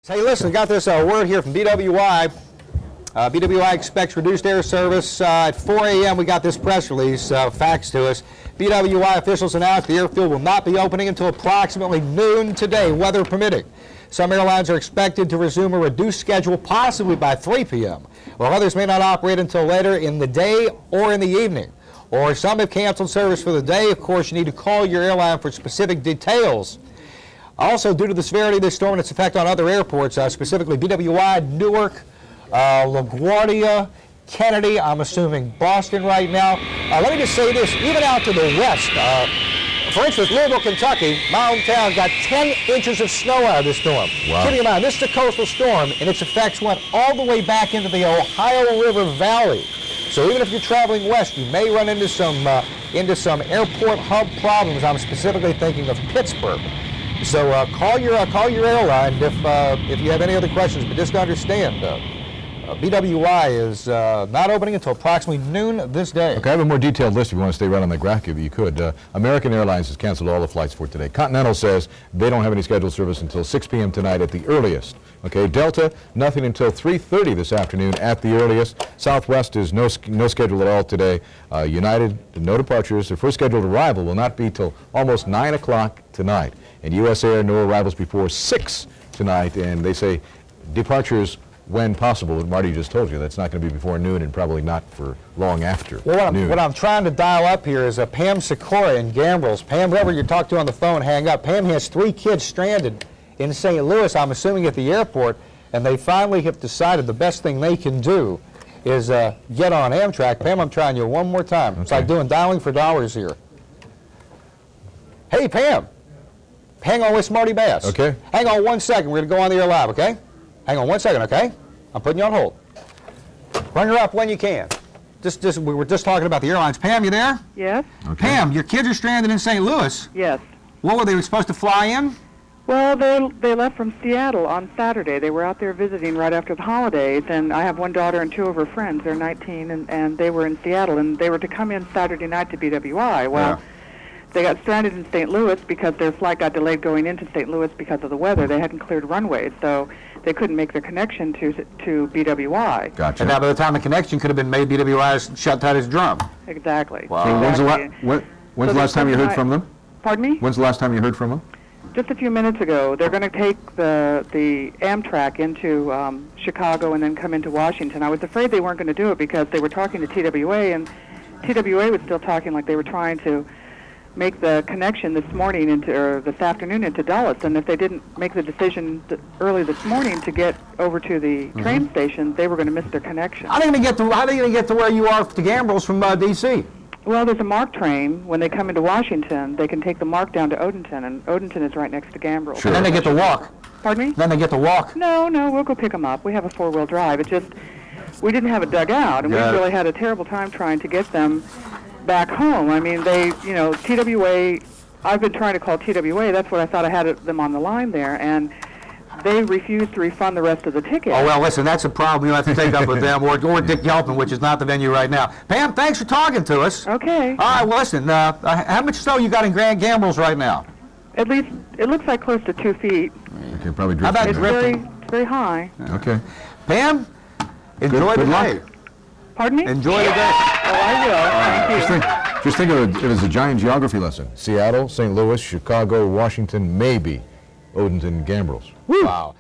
Hey, listen, got this word here from BWI. BWI expects reduced air service at 4 a.m. We got this press release faxed to us. BWI officials announced the airfield will not be opening until approximately noon today, weather permitting. Some airlines are expected to resume a reduced schedule possibly by 3 p.m., while others may not operate until later in the day or in the evening. Or some have canceled service for the day. Of course, you need to call your airline for specific details. Also, due to the severity of this storm and its effect on other airports, specifically BWI, Newark, LaGuardia, Kennedy, I'm assuming Boston right now. Let me just say this, even out to the west, for instance, Louisville, Kentucky, my hometown, got 10 inches of snow out of this storm. Wow. Keep in mind, this is a coastal storm, and its effects went all the way back into the Ohio River Valley. So even if you're traveling west, you may run into some airport hub problems. I'm specifically thinking of Pittsburgh. So call your airline if you have any other questions. But just to understand, BWI is not opening until approximately noon this day. Okay, I have a more detailed list if you want to stay right on the graphic, you could. American Airlines has canceled all the flights for today. Continental says they don't have any scheduled service until 6 p.m. tonight at the earliest. Okay, Delta, nothing until 3:30 this afternoon at the earliest. Southwest is no schedule at all today. United, no departures. Their first scheduled arrival will not be till almost 9 o'clock tonight. And U.S. Air, no arrivals before 6 tonight, and they say departures when possible. But Marty just told you that's not going to be before noon and probably not for long after noon. What I'm trying to dial up here is Pam Sikora in Gambrels. Pam, whoever you talk to on the phone, hang up. Pam has 3 kids stranded in St. Louis, I'm assuming at the airport, and they finally have decided the best thing they can do is get on Amtrak. Pam, I'm trying you one more time. Okay. It's like doing dialing for dollars here. Hey, Pam. Hang on with Marty Bass. Okay. Hang on 1 second. We're going to go on the air live, okay? Hang on 1 second, okay? I'm putting you on hold. Bring her up when you can. We were just talking about the airlines. Pam, you there? Yes. Okay. Pam, your kids are stranded in St. Louis. Yes. What were they supposed to fly in? Well, they left from Seattle on Saturday. They were out there visiting right after the holidays, and I have one daughter and 2 of her friends. They're 19, and they were in Seattle, and they were to come in Saturday night to BWI. Well, they got stranded in St. Louis because their flight got delayed going into St. Louis because of the weather. They hadn't cleared runways, so they couldn't make their connection to BWI. Gotcha. And now by the time the connection could have been made, BWI shut tight his drum. Exactly. Wow. So Exactly. when's the last time you heard from them? Pardon me? When's the last time you heard from them? Just a few minutes ago. They're going to take the Amtrak into Chicago and then come into Washington. I was afraid they weren't going to do it because they were talking to TWA, and TWA was still talking like they were trying to make the connection this morning or this afternoon into Dulles, and if they didn't make the decision early this morning to get over to the train station, they were going to miss their connection. How are they going to get to where you are to Gambrels from D.C.? Well, there's a MARC train. When they come into Washington, they can take the MARC down to Odenton, and Odenton is right next to Gambrels. Sure. And then they get to walk. Pardon me? Then they get to walk. No, we'll go pick them up. We have a 4-wheel drive. It's just we didn't have it dug out, and we really had a terrible time trying to get them back home. I mean, TWA, I've been trying to call TWA. That's what I thought I had them on the line there, and they refused to refund the rest of the ticket. Oh, well, listen, that's a problem you have to take up with them or Dick Yelpin, which is not the venue right now. Pam, thanks for talking to us. Okay. All right, well, listen, how much snow you got in Grand Gambrels right now? At least, it looks like close to 2 feet. Okay, probably How about drifting. It's very high. Okay. Pam, enjoy the day. Pardon me? Enjoy the day. Oh, I will. Thank you. Just think of it as a giant geography lesson. Seattle, St. Louis, Chicago, Washington, maybe Odenton, Gambrels. Wow.